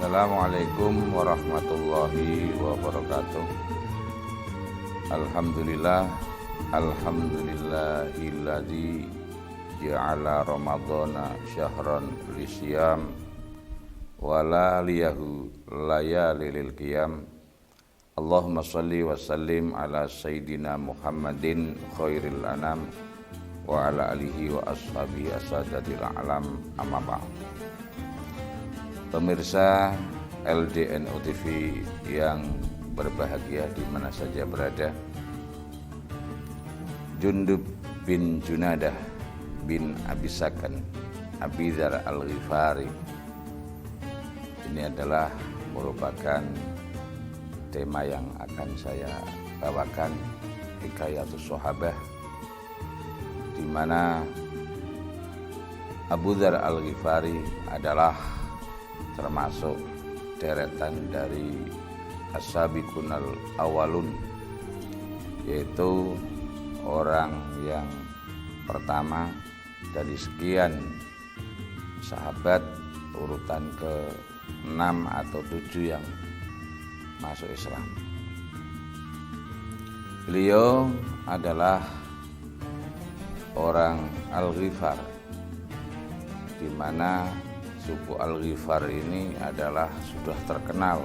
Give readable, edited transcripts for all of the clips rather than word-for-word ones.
Assalamualaikum warahmatullahi wabarakatuh. Alhamdulillahilladzi ja'ala ramadhana syahran lisyam wala liyahu layalil qiyam. Allahumma shalli wa sallim ala sayyidina Muhammadin khairil anam wa ala alihi wa ashabihi asadatil alam, amma ba'd. Pemirsa LDNO TV yang berbahagia di mana saja berada, Jundub bin Junadah bin Abi Sakan Abi Dzar Al-Ghifari, ini adalah merupakan tema yang akan saya bawakan, Hikayatus Sahabah, di mana Abu Dzar Al-Ghifari adalah termasuk deretan dari as-sabiqunal awalun, yaitu orang yang pertama dari sekian sahabat urutan ke-6 atau 7 yang masuk Islam. Beliau adalah orang Al-Ghifar, di mana suku Al-Ghifar ini adalah sudah terkenal.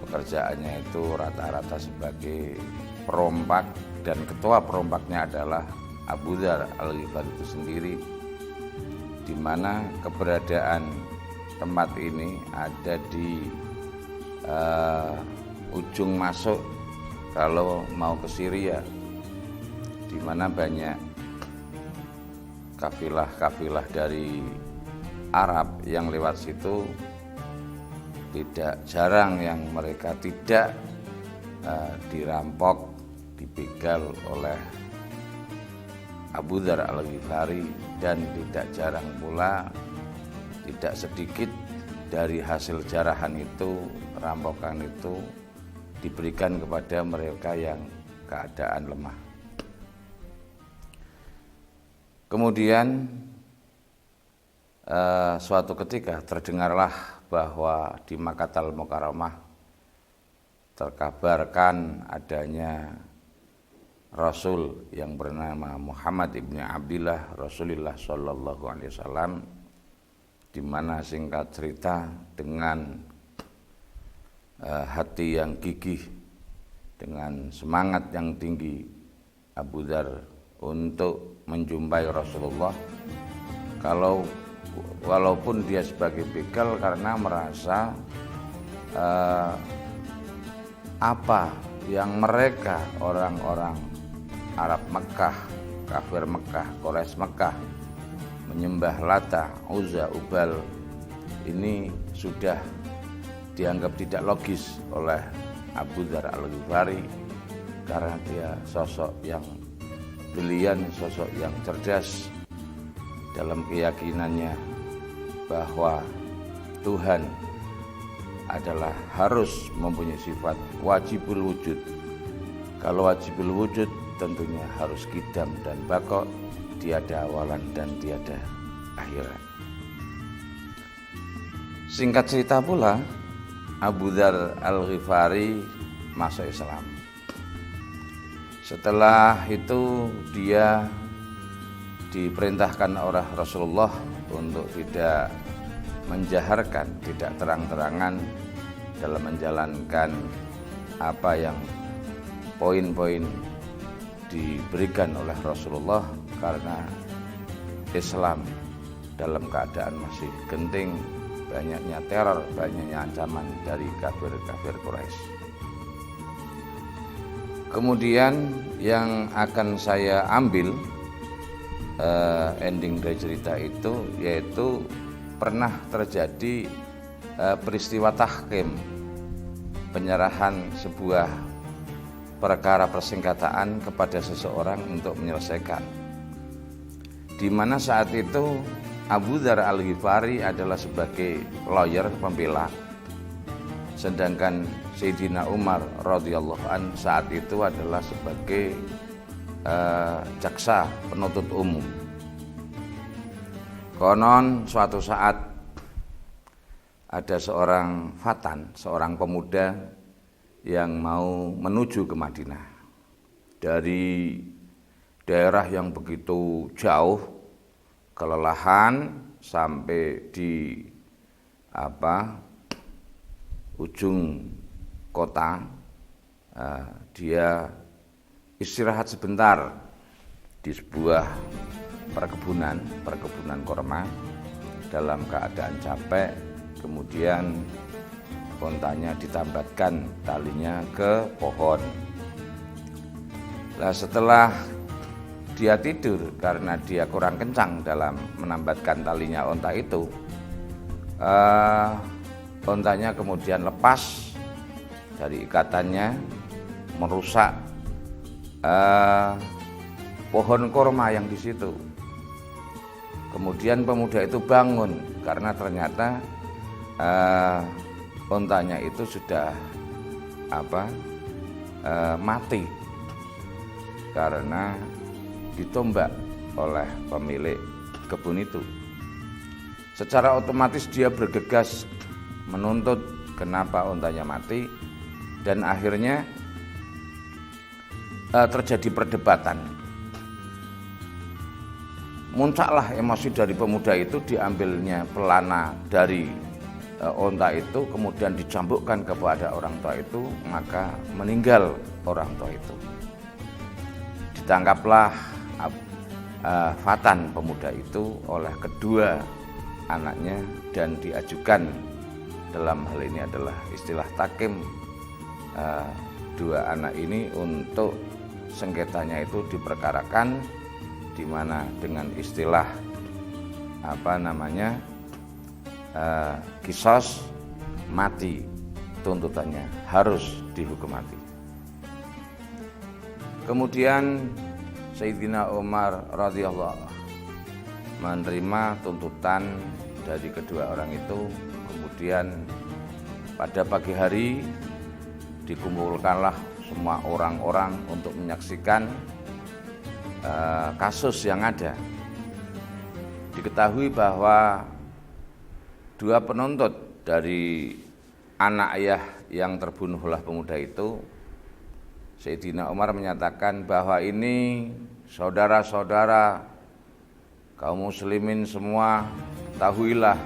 Pekerjaannya itu rata-rata sebagai perompak, dan ketua perompaknya adalah Abu Dzar Al-Ghifari itu sendiri, di mana keberadaan tempat ini ada di ujung masuk kalau mau ke Syria, di mana banyak kafilah-kafilah dari Arab yang lewat situ. Tidak jarang yang mereka tidak dirampok, dibegal oleh Abu Dzar Al-Ghifari, dan tidak jarang pula, tidak sedikit dari hasil jarahan itu, rampokan itu diberikan kepada mereka yang keadaan lemah. Kemudian suatu ketika terdengarlah bahwa di Makkatal Mukarramah terkabarkan adanya Rasul yang bernama Muhammad ibn Abdillah Rasulullah Shallallahu Alaihi Wasallam, di mana singkat cerita dengan hati yang gigih, dengan semangat yang tinggi, Abu Dzar untuk menjumpai Rasulullah, walaupun dia sebagai begal, karena merasa apa yang mereka orang-orang Arab Mekah, kafir Mekah, Quraisy Mekah menyembah Lata, Uzza, Ubal, ini sudah dianggap tidak logis oleh Abu Dzar Al-Ghifari, karena dia sosok yang brilian, sosok yang cerdas dalam keyakinannya bahwa Tuhan adalah harus mempunyai sifat wajibul wujud. Kalau wajibul wujud tentunya harus qidam dan baqo, tiada awalan dan tiada akhirat. Singkat cerita pula, Abu Dzar Al-Ghifari masuk Islam. Setelah itu dia diperintahkan oleh Rasulullah untuk tidak menjaharkan, tidak terang-terangan dalam menjalankan apa yang poin-poin diberikan oleh Rasulullah, karena Islam dalam keadaan masih genting, banyaknya teror, banyaknya ancaman dari kafir-kafir Quraisy. Kemudian yang akan saya ambil ending dari cerita itu, yaitu pernah terjadi peristiwa tahkim, penyerahan sebuah perkara persengketaan kepada seseorang untuk menyelesaikan, di mana saat itu Abu Dzar Al-Ghifari adalah sebagai lawyer, pembela, sedangkan Sayyidina Umar radhiyallahu an saat itu adalah sebagai jaksa penuntut umum. Konon suatu saat ada seorang fatan, seorang pemuda yang mau menuju ke Madinah dari daerah yang begitu jauh, kelelahan sampai di ujung kota. Dia istirahat sebentar di sebuah perkebunan korma dalam keadaan capek. Kemudian ontanya ditambatkan talinya ke pohon. Nah, setelah dia tidur karena dia kurang kencang dalam menambatkan talinya onta itu, ontanya kemudian lepas dari ikatannya, merusak pohon korma yang di situ. Kemudian pemuda itu bangun karena ternyata ontanya itu sudah mati karena ditombak oleh pemilik kebun itu. Secara otomatis dia bergegas menuntut kenapa ontanya mati, dan akhirnya terjadi perdebatan. Muncaklah emosi dari pemuda itu, diambilnya pelana dari onta itu, kemudian dicambukkan kepada orang tua itu, maka meninggal orang tua itu. Ditangkaplah fatan pemuda itu oleh kedua anaknya dan diajukan, dalam hal ini adalah istilah takim, dua anak ini untuk sengketanya itu diperkarakan, di mana dengan istilah kisos, mati, tuntutannya harus dihukum mati. Kemudian Sayyidina Umar radhiyallahu menerima tuntutan dari kedua orang itu. Kemudian pada pagi hari dikumpulkanlah semua orang-orang untuk menyaksikan kasus yang ada. Diketahui bahwa dua penuntut dari anak ayah yang terbunuh oleh pemuda itu, Sayyidina Umar menyatakan bahwa ini saudara-saudara kaum muslimin semua, ketahuilah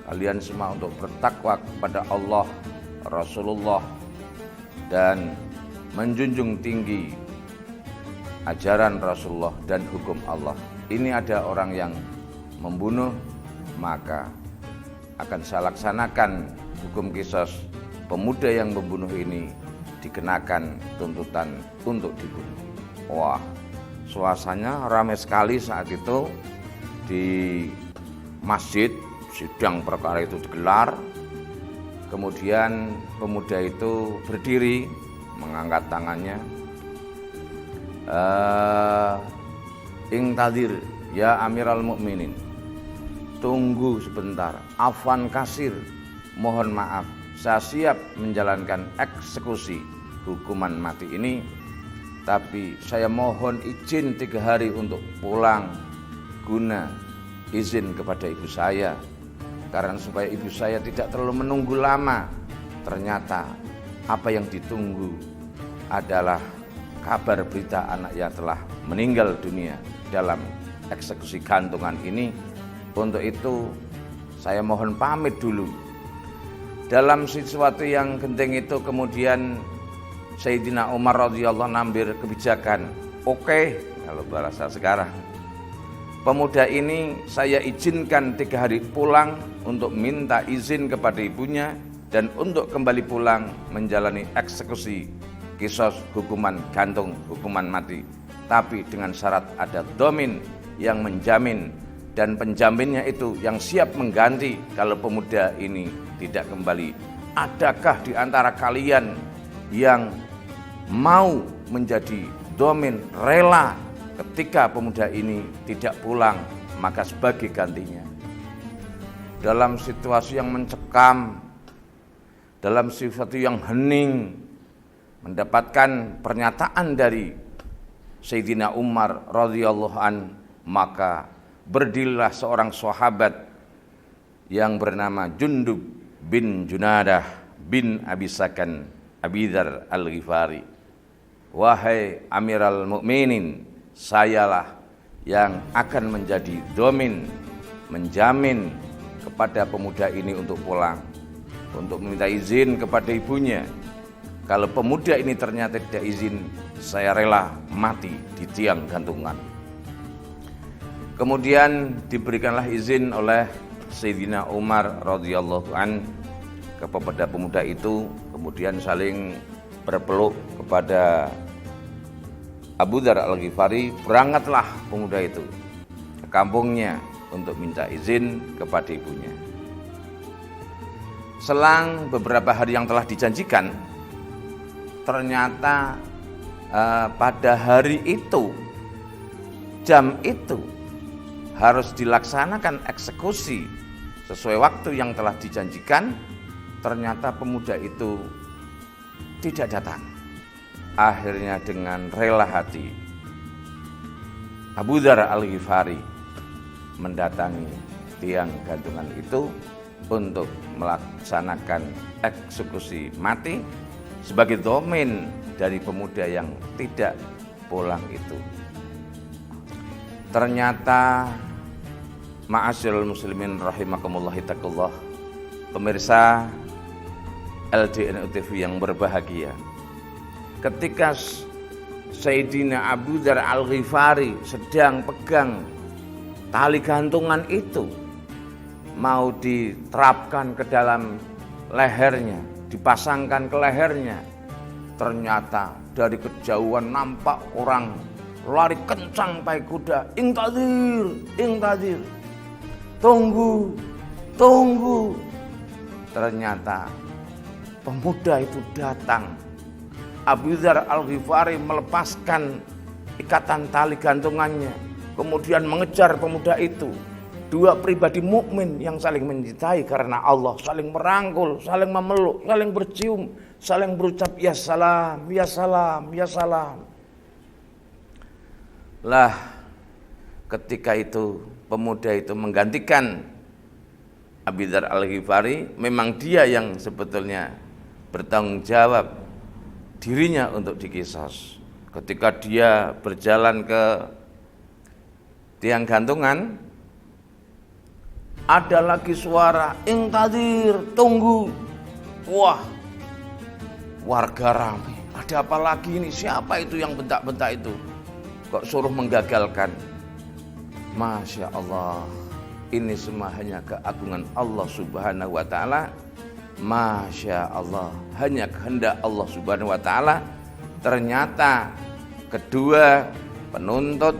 kalian semua untuk bertakwa kepada Allah, Rasulullah, dan menjunjung tinggi ajaran Rasulullah dan hukum Allah. Ini ada orang yang membunuh, maka akan saya laksanakan hukum kisos. Pemuda yang membunuh ini dikenakan tuntutan untuk dibunuh. Wah, suasananya ramai sekali saat itu di masjid. Sidang perkara itu digelar. Kemudian pemuda itu berdiri, mengangkat tangannya, ingtadir ya Amiral Mukminin, tunggu sebentar, afwan kasir, mohon maaf, saya siap menjalankan eksekusi hukuman mati ini, tapi saya mohon izin 3 hari untuk pulang guna izin kepada ibu saya, karena supaya ibu saya tidak terlalu menunggu lama. Ternyata apa yang ditunggu adalah kabar berita anaknya telah meninggal dunia dalam eksekusi gantungan ini. Untuk itu saya mohon pamit dulu. Dalam sesuatu yang genting itu kemudian Sayyidina Umar radhiyallahu ngambil kebijakan, oke, kalau bahasa sekarang, pemuda ini saya izinkan 3 hari pulang untuk minta izin kepada ibunya dan untuk kembali pulang menjalani eksekusi kisos hukuman gantung, hukuman mati. Tapi dengan syarat ada domin yang menjamin, dan penjaminnya itu yang siap mengganti kalau pemuda ini tidak kembali. Adakah di antara kalian yang mau menjadi domin, rela ketika pemuda ini tidak pulang, maka sebagai gantinya? Dalam situasi yang mencekam, dalam situasi yang hening, mendapatkan pernyataan dari Sayyidina Umar radhiyallahu an, maka berdirilah seorang sahabat yang bernama Jundub bin Junadah bin Abi Sakan Abi Dzar Al-Ghifari. Wahai Amiral Mukminin, sayalah yang akan menjadi domin, menjamin kepada pemuda ini untuk pulang, untuk meminta izin kepada ibunya. Kalau pemuda ini ternyata tidak izin, saya rela mati di tiang gantungan. Kemudian diberikanlah izin oleh Sayyidina Umar radhiyallahu an kepada pemuda itu, kemudian saling berpeluk kepada Abu Dzar Al-Ghifari. Berangkatlah pemuda itu ke kampungnya untuk minta izin kepada ibunya. Selang beberapa hari yang telah dijanjikan, ternyata pada hari itu, jam itu harus dilaksanakan eksekusi sesuai waktu yang telah dijanjikan. Ternyata pemuda itu tidak datang. Akhirnya dengan rela hati Abu Dzar Al-Ghifari mendatangi tiang gantungan itu untuk melaksanakan eksekusi mati sebagai domin dari pemuda yang tidak pulang itu. Ternyata ma'asyiral muslimin rahimakumullah taqullah, pemirsa LDNU TV yang berbahagia, ketika Sayyidina Abu Dzar Al-Ghifari sedang pegang tali gantungan itu, mau diterapkan ke dalam lehernya, dipasangkan ke lehernya, ternyata dari kejauhan nampak orang lari kencang pakai kuda. Ingtadir, tunggu. Ternyata pemuda itu datang. Abu Dzar Al-Ghifari melepaskan ikatan tali gantungannya, kemudian mengejar pemuda itu. Dua pribadi mukmin yang saling mencintai karena Allah, saling merangkul, saling memeluk, saling bercium, saling berucap ya salam, ya salam, ya salam. Lah, ketika itu pemuda itu menggantikan Abu Dzar Al-Ghifari. Memang dia yang sebetulnya bertanggung jawab dirinya untuk dikisos. Ketika dia berjalan ke tiang gantungan, ada lagi suara ingtadir, tunggu. Wah, warga ramai. Ada apa lagi ini? Siapa itu yang bentak-bentak itu? Kok suruh menggagalkan? Masya Allah, ini semua hanya keagungan Allah Subhanahu wa ta'ala. Masya Allah, hanya kehendak Allah Subhanahu wa ta'ala. Ternyata kedua penuntut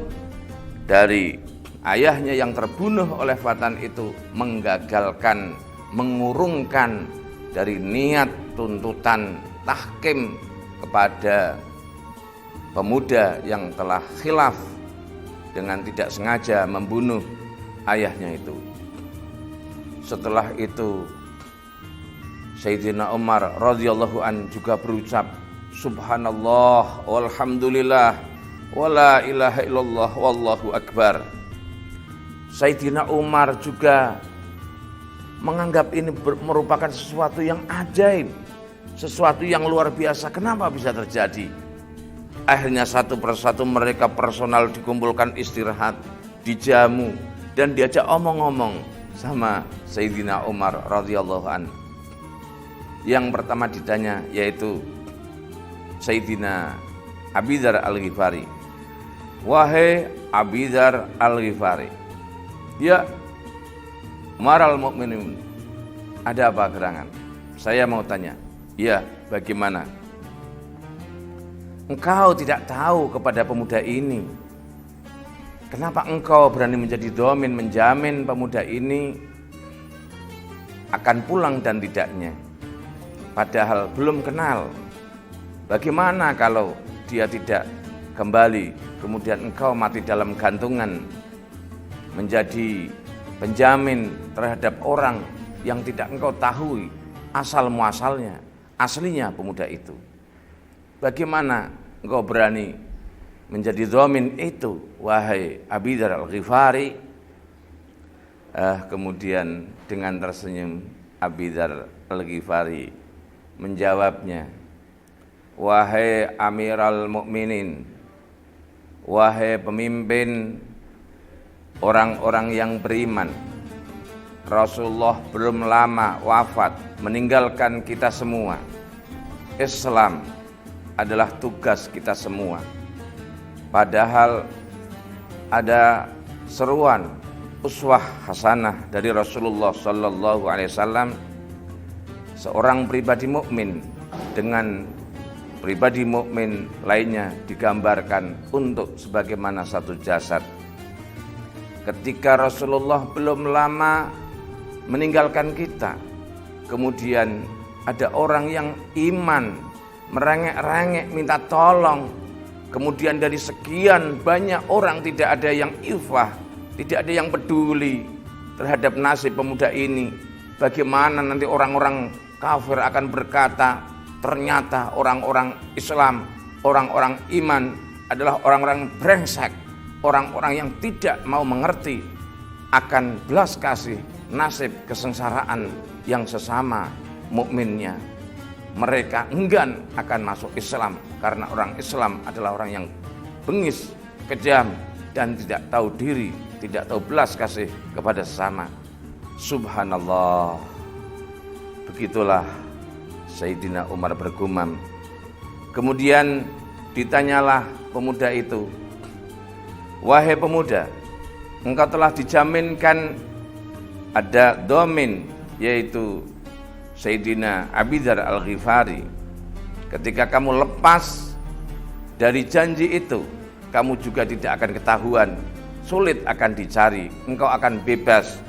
dari ayahnya yang terbunuh oleh Fatan itu menggagalkan, mengurungkan dari niat tuntutan tahkim kepada pemuda yang telah khilaf dengan tidak sengaja membunuh ayahnya itu. Setelah itu Sayyidina Umar radhiyallahu an juga berucap subhanallah walhamdulillah wala ilaha illallah wallahu akbar. Sayyidina Umar juga menganggap ini merupakan sesuatu yang ajaib, sesuatu yang luar biasa. Kenapa bisa terjadi? Akhirnya satu persatu mereka personal dikumpulkan, istirahat, dijamu, dan diajak omong-omong sama Sayyidina Umar radhiyallahu an. Yang pertama ditanya yaitu Sayyidina Abu Dzar Al-Ghifari. Wahai Abu Dzar Al-Ghifari, ya Umaral Mukminin, ada apa gerangan? Saya mau tanya. Ya, bagaimana? Engkau tidak tahu kepada pemuda ini. Kenapa engkau berani menjadi domin, menjamin pemuda ini akan pulang dan tidaknya? Padahal belum kenal. Bagaimana kalau dia tidak kembali, kemudian engkau mati dalam gantungan, menjadi penjamin terhadap orang yang tidak engkau tahu asal muasalnya, aslinya pemuda itu. Bagaimana engkau berani menjadi dhamin itu, wahai Abu Dzar Al-Ghifari? Kemudian dengan tersenyum Abi Dzar Al-Ghifari menjawabnya, wahai Amiral Mukminin, wahai pemimpin orang-orang yang beriman, Rasulullah belum lama wafat meninggalkan kita semua. Islam adalah tugas kita semua. Padahal ada seruan uswah hasanah dari Rasulullah sallallahu alaihi wasallam, seorang pribadi mukmin dengan pribadi mukmin lainnya digambarkan untuk sebagaimana satu jasad. Ketika Rasulullah belum lama meninggalkan kita, kemudian ada orang yang iman merengek-rengek minta tolong, kemudian dari sekian banyak orang tidak ada yang ifah, tidak ada yang peduli terhadap nasib pemuda ini. Bagaimana nanti orang-orang kafir akan berkata, ternyata orang-orang Islam, orang-orang iman adalah orang-orang brengsek, orang-orang yang tidak mau mengerti akan belas kasih nasib kesengsaraan yang sesama mukminnya. Mereka enggan akan masuk Islam karena orang Islam adalah orang yang bengis, kejam, dan tidak tahu diri, tidak tahu belas kasih kepada sesama. Subhanallah. Begitulah Sayyidina Umar bergumam. Kemudian ditanyalah pemuda itu, wahai pemuda, engkau telah dijaminkan ada domin, yaitu Sayyidina Abi Dzar Al-Ghifari. Ketika kamu lepas dari janji itu, kamu juga tidak akan ketahuan, sulit akan dicari, engkau akan bebas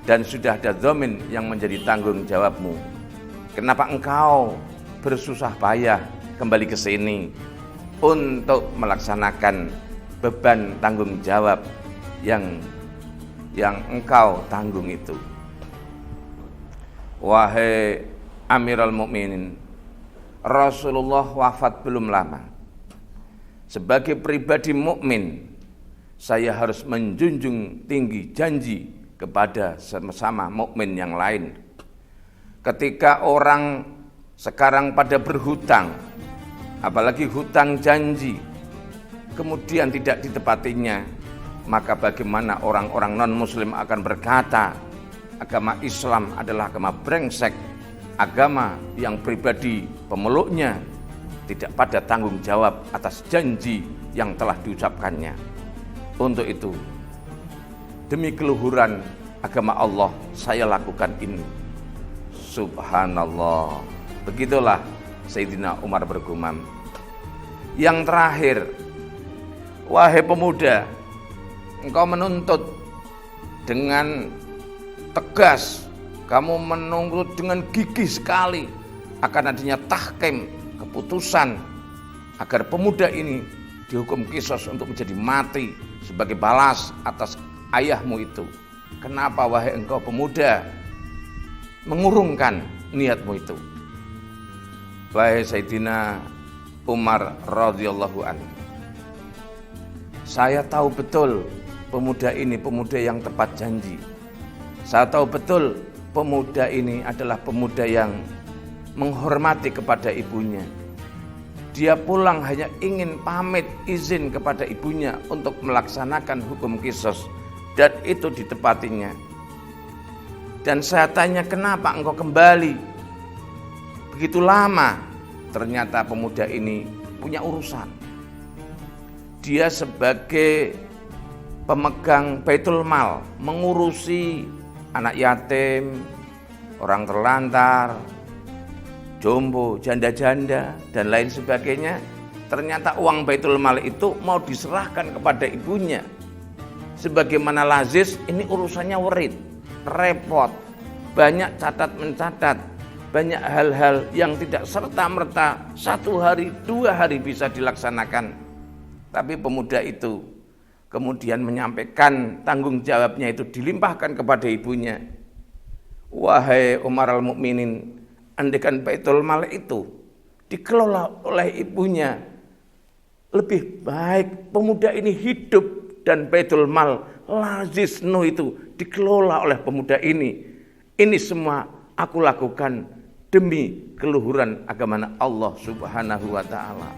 dan sudah ada domin yang menjadi tanggung jawabmu. Kenapa engkau bersusah payah kembali ke sini untuk melaksanakan beban tanggung jawab yang engkau tanggung itu? Wahai Amiral Mukminin, Rasulullah wafat belum lama. Sebagai pribadi mukmin, saya harus menjunjung tinggi janji kepada sesama mukmin yang lain. Ketika orang sekarang pada berhutang, apalagi hutang janji, kemudian tidak ditepatinya, maka bagaimana orang-orang non-muslim akan berkata agama Islam adalah agama brengsek, agama yang pribadi pemeluknya tidak pada tanggung jawab atas janji yang telah diucapkannya. Untuk itu, demi keluhuran agama Allah, saya lakukan ini. Subhanallah. Begitulah Sayyidina Umar bergumam. Yang terakhir, wahai pemuda, engkau menuntut dengan tegas, kamu menuntut dengan gigih sekali akan adanya tahkim, keputusan agar pemuda ini dihukum qisas untuk menjadi mati sebagai balas atas ayahmu itu. Kenapa wahai engkau pemuda mengurungkan niatmu itu? Wahai Sayyidina Umar radhiyallahu anhu, saya tahu betul pemuda ini pemuda yang tepat janji. Saya tahu betul pemuda ini adalah pemuda yang menghormati kepada ibunya. Dia pulang hanya ingin pamit izin kepada ibunya untuk melaksanakan hukum qisas, dan itu ditepatinya. Dan saya tanya, kenapa engkau kembali begitu lama? Ternyata pemuda ini punya urusan. Dia sebagai pemegang Baitul Mal, mengurusi anak yatim, orang terlantar, jombo, janda-janda, dan lain sebagainya. Ternyata uang Baitul Mal itu mau diserahkan kepada ibunya. Sebagaimana lazis, ini urusannya werit, repot, banyak catat mencatat, banyak hal-hal yang tidak serta-merta 1 hari, 2 hari bisa dilaksanakan. Tapi pemuda itu kemudian menyampaikan tanggung jawabnya itu dilimpahkan kepada ibunya. Wahai Umar al-Mukminin, andaikan Baitul Mal itu dikelola oleh ibunya, lebih baik pemuda ini hidup dan Baitul Mal lazisnu itu dikelola oleh pemuda ini. Ini semua aku lakukan demi keluhuran agama Allah Subhanahu wa taala.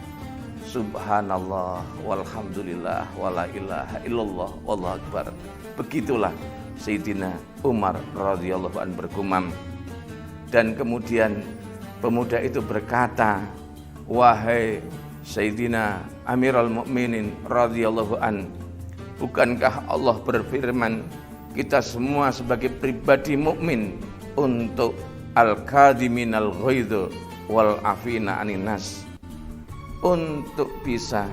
Subhanallah walhamdulillah wala ilaha illallah wallahu akbar. Begitulah Sayyidina Umar radhiyallahu anhu bergumam. Dan kemudian pemuda itu berkata, wahai Sayyidina Amirul Mukminin radhiyallahu an, bukankah Allah berfirman, kita semua sebagai pribadi mukmin untuk al-kadhiminal ghaidh wal afina anin nas, untuk bisa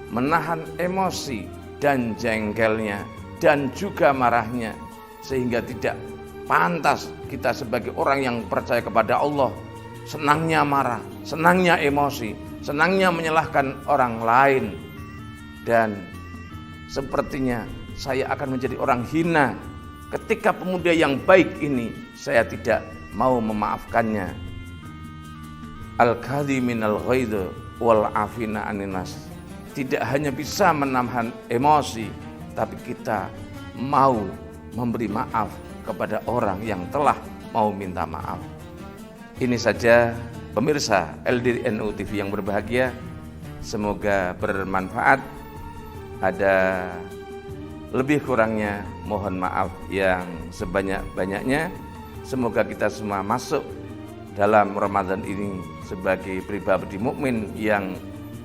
menahan emosi dan jengkelnya dan juga marahnya, sehingga tidak pantas kita sebagai orang yang percaya kepada Allah senangnya marah, senangnya emosi, senangnya menyalahkan orang lain. Dan sepertinya saya akan menjadi orang hina ketika pemuda yang baik ini saya tidak mau memaafkannya. Al-kadhiminal ghaidh wal afina anin nas, tidak hanya bisa menahan emosi, tapi kita mau memberi maaf kepada orang yang telah mau minta maaf. Ini saja pemirsa LDNU TV yang berbahagia, semoga bermanfaat. Ada lebih kurangnya mohon maaf yang sebanyak-banyaknya. Semoga kita semua masuk dalam Ramadan ini sebagai pribadi mukmin yang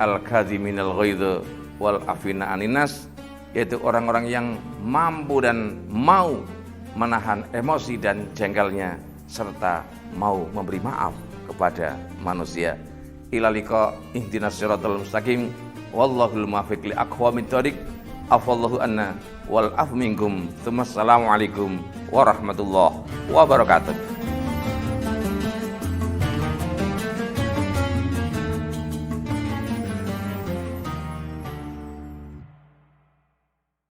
al-kadhiminal ghaidh wal afina anin nas, yaitu orang-orang yang mampu dan mau menahan emosi dan jengkelnya serta mau memberi maaf kepada manusia. Ila liqa ihdinas siratal mustaqim wallahul muwaffiq li aqwamit thoriq. Afallahu anna wal af minkum. Assalamualaikum warahmatullahi wabarakatuh.